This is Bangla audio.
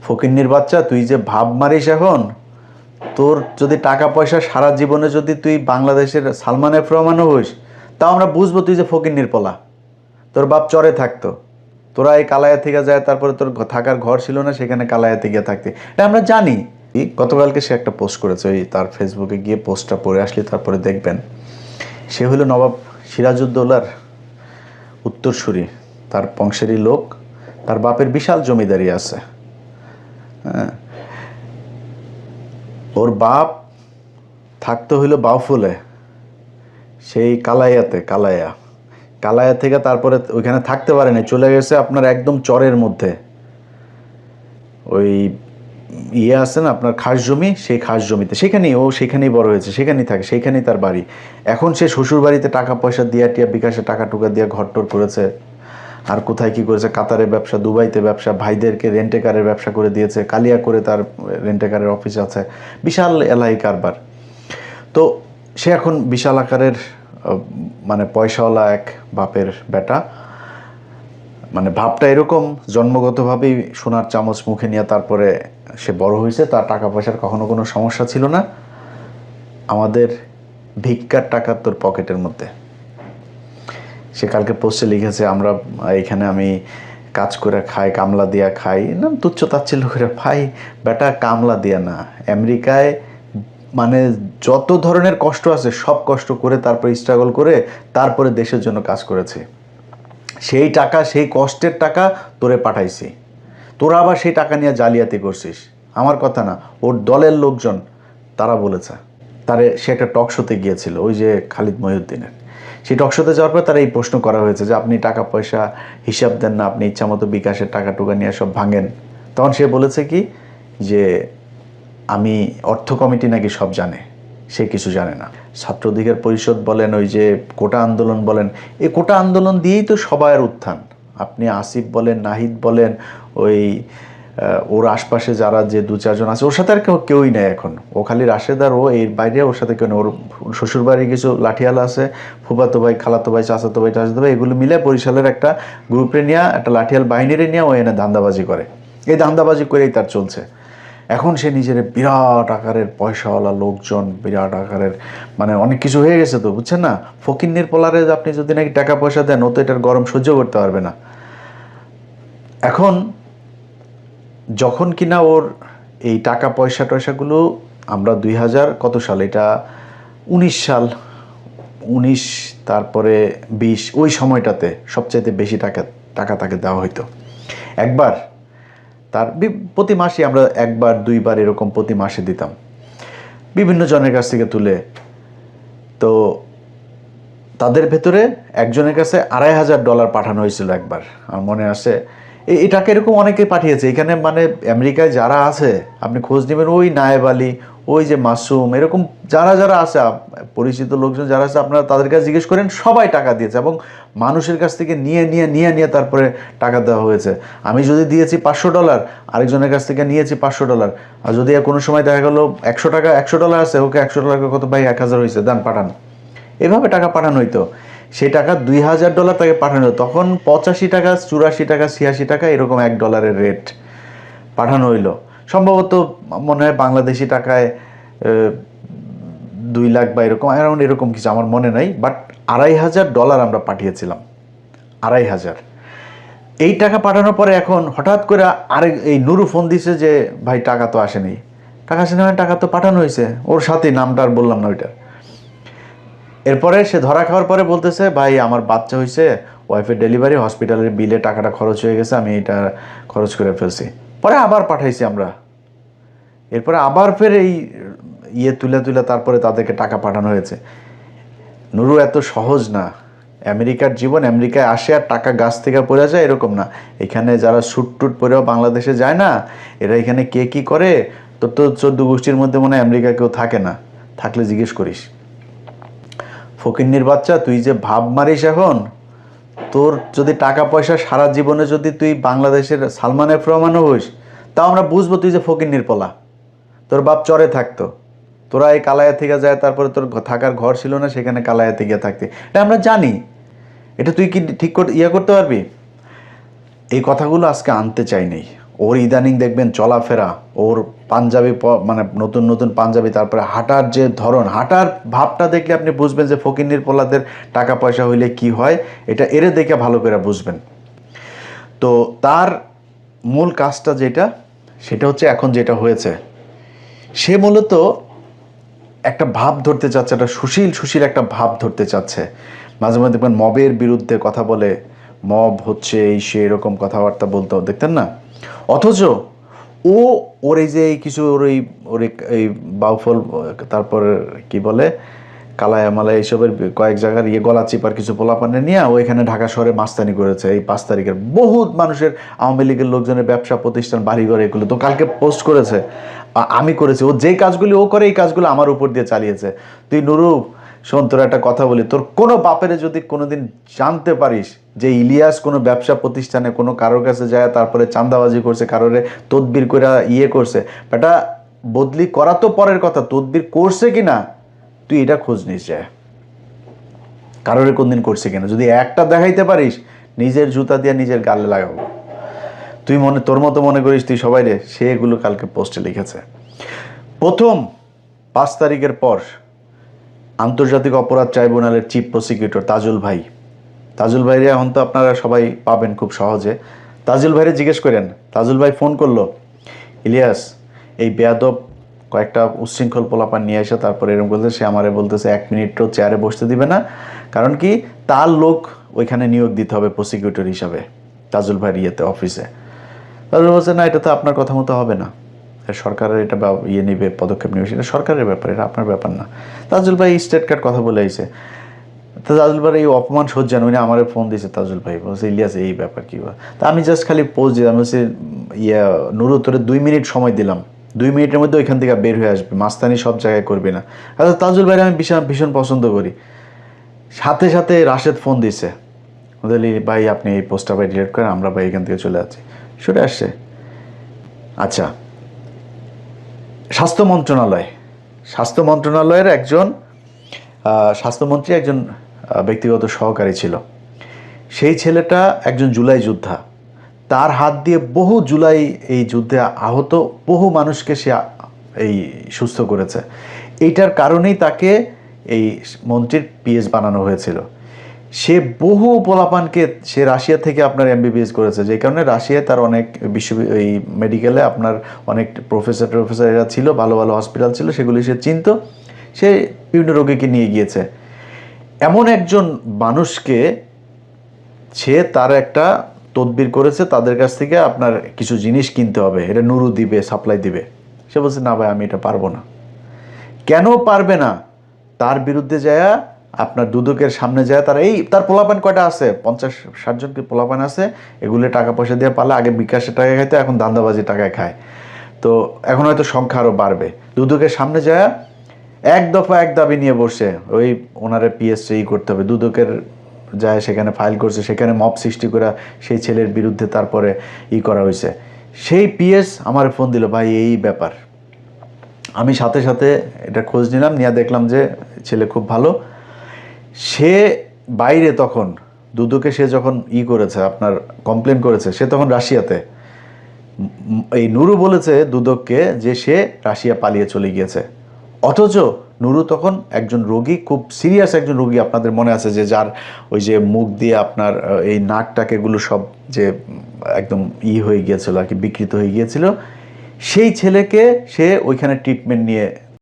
ফকিন্নির বাচ্চা, তুই যে ভাব মারিস এখন, তোর যদি টাকা পয়সা সারা জীবনে যদি তুই বাংলাদেশের সালমান এফ রহমানও হইস, তাও আমরা বুঝবো তুই যে ফকিন্নির পোলা। তোর বাপ চরে থাকতো, তোরা এই কালায়া থেকে যায়, তারপরে তোর থাকার ঘর ছিল না, সেখানে কালায়াতে গিয়ে থাকতে, এটা আমরা জানি। গতকালকে সে একটা পোস্ট করেছে, ওই তার ফেসবুকে গিয়ে পোস্টটা পড়ে আসলে তারপরে দেখবেন। সে হলো নবাব সিরাজউদ্দৌলার উত্তরসূরি, তার বংশেরই লোক, তার বাপের বিশাল জমিদারি আছে। হ্যাঁ, ওর বাপ থাকতে হইলো বাউফলে, সেই কালায়া থেকে তারপরে ওইখানে থাকতে পারে না, চলে গেছে আপনার একদম চরের মধ্যে। ওই আছে না আপনার খাস জমি, সেই খাস জমিতে সেখানেই বড় হয়েছে, সেখানেই থাকে, সেইখানেই তার বাড়ি। এখন সে শ্বশুর বাড়িতে টাকা পয়সা দিয়া টিয়া বিকাশে টাকা টুকা দিয়া ঘরটর করেছে। আর কোথায় কি করেছে, কাতারে ব্যবসা, দুবাইতে ব্যবসা, ভাইদেরকে রেন্টে কারের ব্যবসা করে দিয়েছে, কালিয়া করে তার রেন্টে কারের অফিস আছে, বিশাল এলাহি কারবার। তো সে এখন বিশাল আকারের মানে পয়সাওয়ালা এক বাপের বেটা। মানে ভাবটা এরকম, জন্মগতভাবেই সোনার চামচ মুখে নিয়ে তারপরে সে বড় হয়েছে, তার টাকা পয়সার কখনো কোনো সমস্যা ছিল না। আমাদের ভিক্ষার টাকা তোর পকেটের মধ্যে। সে কালকে পোস্টে লিখেছে, আমরা এখানে আমি কাজ করে খাই, কামলা দিয়া খাই না, তুচ্ছ তাচ্ছিল্য করে ভাই বেটা, কামলা দিয়া না, আমেরিকায় মানে যত ধরনের কষ্ট আছে সব কষ্ট করে তারপরে স্ট্রাগল করে তারপরে দেশের জন্য কাজ করেছে। সেই টাকা, সেই কষ্টের টাকা তোরে পাঠাইছি, তোরা আবার সেই টাকা নিয়ে জালিয়াতি করছিস। আমার কথা না, ওর দলের লোকজন তারা বলেছে। সে একটা টক শোতে গিয়েছিল, ওই যে খালিদ মহিউদ্দিনের, সেই টক শোতে যাওয়ার পর তারা এই প্রশ্ন করা হয়েছে যে আপনি টাকা পয়সা হিসাব দেন না, আপনি ইচ্ছামতো বিকাশের টাকা টুকা নিয়ে সব ভাঙেন। তখন সে বলেছে কি যে আমি অর্থ কমিটি নাকি সব জানে, সে কিছু জানে না। ছাত্র অধিকার পরিষদ বলেন, ওই যে কোটা আন্দোলন বলেন, এই কোটা আন্দোলন দিয়েই তো সবার উত্থান। আপনি আসিফ বলেন, নাহিদ বলেন, ওই ওর আশপাশে যারা যে দু চারজন আছে, ওর সাথে আর কেউই নেই এখন। ও খালি রাশেদ আর ও, এর বাইরে ওর সাথে কেউ নেই। ওর শ্বশুরবাড়ি কিছু লাঠিয়ালা আছে, ফুফাতো ভাই, খালাতো ভাই, চাচাতো ভাই, এগুলো মিলে বরিশালের একটা গ্রুপে নিয়ে, একটা লাঠিয়াল বাহিনীরে নিয়ে ও এনে ধান্দাবাজি করে। এই ধান্দাবাজি করেই তার চলছে। এখন সে নিজের বিরাট আকারের পয়সাওয়ালা লোকজন, বিরাট আকারের মানে অনেক কিছু হয়ে গেছে তো, বুঝছেন না? ফকিন্নির পোলারে আপনি যদি নাকি টাকা পয়সা দেন, ও তো এটার গরম সহ্য করতে পারবে না। এখন যখন কিনা ওর এই টাকা পয়সাগুলো আমরা 2000 কত সাল, এটা 19 সাল, 19 তারপরে 20, ওই সময়টাতে সবচাইতে বেশি টাকা তাকে দেওয়া হইতো। একবার তার প্রতি মাসে আমরা একবার দুইবার এরকম প্রতি মাসে দিতাম বিভিন্ন জনের কাছ থেকে তুলে। তো তাদের ভেতরে একজনের কাছে $2500 পাঠানো হয়েছিল একবার, আমার মনে আছে। এই টাকা এরকম অনেকে পাঠিয়েছে এখানে, মানে আমেরিকায় যারা আছে আপনি খোঁজ নেবেন, ওই নায়েব আলী, ওই যে মাসুম, এরকম যারা যারা আছে পরিচিত লোকজন যারা আছে, আপনারা তাদের কাছে জিজ্ঞেস করেন, সবাই টাকা দিয়েছে এবং মানুষের কাছ থেকে নিয়ে তারপরে টাকা দেওয়া হয়েছে। আমি যদি দিয়েছি $500, আরেকজনের কাছ থেকে নিয়েছি $500, আর যদি কোনো সময় দেখা গেলো $100 আছে, ওকে $100 কত ভাই, 1000 হয়েছে, দান পাঠান, এভাবে টাকা পাঠানো হইতো। সেই টাকা $2000 তাকে পাঠানো হতো। তখন $85, $84, $86 এরকম $1 রেট পাঠানো হইলো। সম্ভবত মনে হয় বাংলাদেশি টাকায় 2 লাখ বা এরকম অ্যারাউন্ড এরকম কিছু, আমার মনে নাই। বাট $2500 আমরা পাঠিয়েছিলাম, 2500। এই টাকা পাঠানোর পরে এখন হঠাৎ করে এই নুরু ফোন দিছে যে ভাই টাকা তো আসেনি। টাকা তো পাঠানো হয়েছে, ওর সাথে নামটা আর বললাম না ওইটা। এরপরে সে ধরা খাওয়ার পরে বলতেছে ভাই আমার বাচ্চা হয়েছে, ওয়াইফের ডেলিভারি, হসপিটালের বিলে টাকাটা খরচ হয়ে গেছে, আমি এটা খরচ করে ফেলছি। পরে আবার পাঠাইছি আমরা। এরপরে আবার ফের এই তুলে তারপরে তাদেরকে টাকা পাঠানো হয়েছে। নুরু এত সহজ না। আমেরিকার জীবন, আমেরিকায় আসে আর টাকা গাছ থেকে পড়ে যায় এরকম না। এখানে যারা সুট পরেও বাংলাদেশে যায় না, এরা এখানে কে কি করে, তোর তো 14 গোষ্ঠীর মধ্যে মনে হয় আমেরিকা কেউ থাকে না, থাকলে জিজ্ঞেস করিস। ফকিন্নির বাচ্চা, তুই যে ভাব মারিস এখন, তোর যদি টাকা পয়সা সারা জীবনে যদি তুই বাংলাদেশের সালমান এফ রহমানও হইস, তাও আমরা বুঝবো তুই যে ফকিন্নির পোলা। তোর বাপ চরে থাকতো, তোরা এই কালায়া থেকে যায়, তারপরে তোর থাকার ঘর ছিল না, সেখানে কালায়াতে গিয়ে থাকতে, এটা আমরা জানি। এটা তুই কি ঠিক করতে পারবি? এই কথাগুলো আজকে আনতে চাই নেই। ওর ইদানিং দেখবেন চলাফেরা, ওর পাঞ্জাবি মানে নতুন নতুন পাঞ্জাবি, তারপরে হাঁটার যে ধরন, হাঁটার ভাবটা দেখলে আপনি বুঝবেন যে ফকিন্নির পোলাদের টাকা পয়সা হইলে কি হয়, এটা এরে দেখে ভালো করে বুঝবেন। তো তার মূল কাজটা যেটা, সেটা হচ্ছে এখন যেটা হয়েছে, সে মূলত একটা ভাব ধরতে চাচ্ছে, একটা সুশীল একটা ভাব ধরতে চাচ্ছে। মাঝে মাঝে দেখবেন মবের বিরুদ্ধে কথা বলে, মব হচ্ছে এই সে এরকম কথাবার্তা বলতো দেখতেন না? অথচ ওর এই যে কিছু ওর এই বাউফল, তারপর কি বলে কালায়া মালায় এইসবের কয়েক জায়গার গলা চিপার কিছু পোলাপানে নিয়ে ও এখানে ঢাকা শহরে মাস্তানি করেছে। এই 5 তারিখের বহুত মানুষের, আওয়ামী লীগের লোকজনের ব্যবসা প্রতিষ্ঠান, বাড়িঘর, এগুলো তো কালকে পোস্ট করেছে, আমি করেছি। ও যেই কাজগুলি ও করে, এই কাজগুলো আমার উপর দিয়ে চালিয়েছে। তুই নুরু শোন, তোর একটা কথা বলি, তোর কোনো বাপেরে যদি কোনোদিন জানতে পারিস যে ইলিয়াস কোনো ব্যবসা প্রতিষ্ঠানে কোনো কারোর কাছে যায় তারপরে চাঁদাবাজি করছে, কারোরে তদবির করে করছে, বেটা বদলি করা তো পরের কথা, তদবির করছে কিনা তুই এটা খোঁজ নিস, যায় কারোরে কোনদিন করছে কিনা। যদি একটা দেখাইতে পারিস, নিজের জুতা দিয়ে নিজের গালে লাগাবো। তুই তোর মতো মনে করিস তুই সবাই রে, সে এগুলো কালকে পোস্টে লিখেছে। প্রথম 5 তারিখের পর আন্তর্জাতিক অপরাধ ট্রাইব্যুনালের চিফ প্রসিকিউটর তাজুল ভাইরে এখন তো আপনারা সবাই পাবেন খুব সহজে। তাজুল ভাইরে জিজ্ঞেস করেন, তাজুল ভাই ফোন করলো, ইলিয়াস এই বেয়াদব কয়েকটা উচ্ছৃঙ্খল পোলাপান নিয়ে এসে তারপরে এরকম বলতে, সে আমারে বলতেছে 1 মিনিটও চেয়ারে বসতে দিবে না, কারণ কি তার লোক ওইখানে নিয়োগ দিতে হবে প্রসিকিউটর হিসাবে তাজুল ভাইয়ের অফিসে। তাজুল বলছে না, এটা তো আপনার কথা মতো হবে না, সরকারের এটা নেবে, পদক্ষেপ নেবে, সেটা সরকারের ব্যাপার, এটা আপনার ব্যাপার না। তাজুল ভাই স্টেট কার্ড কথা বলে আইছে। তো তাজুল ভাই এই অপমান সহ্যান উনি আমার ফোন দিয়েছে, তাজুল ভাই বলছে ইলিয়াস এই ব্যাপার কী। তা আমি জাস্ট খালি পোস্ট দিলাম, বলছি নুরু তোরে 2 মিনিট সময় দিলাম, 2 মিনিটের মধ্যে ওইখান থেকে বের হয়ে আসবে, মাস্তানি সব জায়গায় করবি না। আচ্ছা তাজুল ভাইরে আমি ভীষণ পছন্দ করি। সাথে সাথে রাশেদ ফোন দিছে, বলি ভাই আপনি এই পোস্টটা ভাই ডিলিট করেন, আমরা ভাই এখান থেকে চলে যাচ্ছি। শুনে আসছে। আচ্ছা, স্বাস্থ্য মন্ত্রণালয়ের একজন স্বাস্থ্যমন্ত্রী একজন ব্যক্তিগত সহকারী ছিল। সেই ছেলেটা একজন জুলাই যোদ্ধা, তার হাত দিয়ে বহু জুলাই এই যুদ্ধে আহত বহু মানুষকে সে এই সুস্থ করেছে। এইটার কারণেই তাকে এই মন্ত্রীর পিএস বানানো হয়েছিল। সে বহু পোলাপানকে সে রাশিয়া থেকে আপনার এমবিবিএস করেছে, যে কারণে রাশিয়ায় তার অনেক এই মেডিকেলে আপনার অনেক প্রফেসর এরা ছিল, ভালো ভালো হসপিটাল ছিল, সেগুলি সে চিনত। সে বিভিন্ন রোগীকে নিয়ে গিয়েছে। এমন একজন মানুষকে সে তার একটা তদবির করেছে, তাদের কাছ থেকে আপনার কিছু জিনিস কিনতে হবে, এটা নুরু দিবে, সাপ্লাই দিবে। সে বলছে না ভাই আমি এটা পারবো না। কেন পারবে না? তার বিরুদ্ধে যায় আপনার দুদকের সামনে যায়, তার পোলাপান কয়টা আছে, 50-60 জন কি পোলাপান আছে, এগুলো টাকা পয়সা দিয়ে পালে, আগে বিকাশের টাকা খাইতো, এখন ধান্দাবাজি টাকায় খায়। তো এখন হয়তো সংখ্যা আরও বাড়বে। দুদকের সামনে যায় এক দফা এক দাবি নিয়ে বসে, ওই ওনারে পিএসসি করতে হবে। দুদকের যায় সেখানে ফাইল করছে, সেখানে মব সৃষ্টি করে সেই ছেলের বিরুদ্ধে তারপরে করা হয়েছে। সেই পিএস আমার ফোন দিল, ভাই এই ব্যাপার। আমি সাথে সাথে এটা খোঁজ নিলাম, নিয়ে দেখলাম যে ছেলে খুব ভালো। সে বাইরে তখন দুদকে সে যখন করেছে আপনার কমপ্লেন করেছে, সে তখন রাশিয়াতে। এই নুরু বলেছে দুদককে যে সে রাশিয়া পালিয়ে চলে গিয়েছে, অথচ নুরু তখন একজন রোগী, খুব সিরিয়াস একজন রোগী। আপনাদের মনে আছে যে যার ওই যে মুখ দিয়ে আপনার এই নাকটাকে এগুলো সব যে একদম হয়ে গিয়েছিল আর কি, বিকৃত হয়ে গিয়েছিল, সেই ছেলেকে সে ওইখানে ট্রিটমেন্ট নিয়ে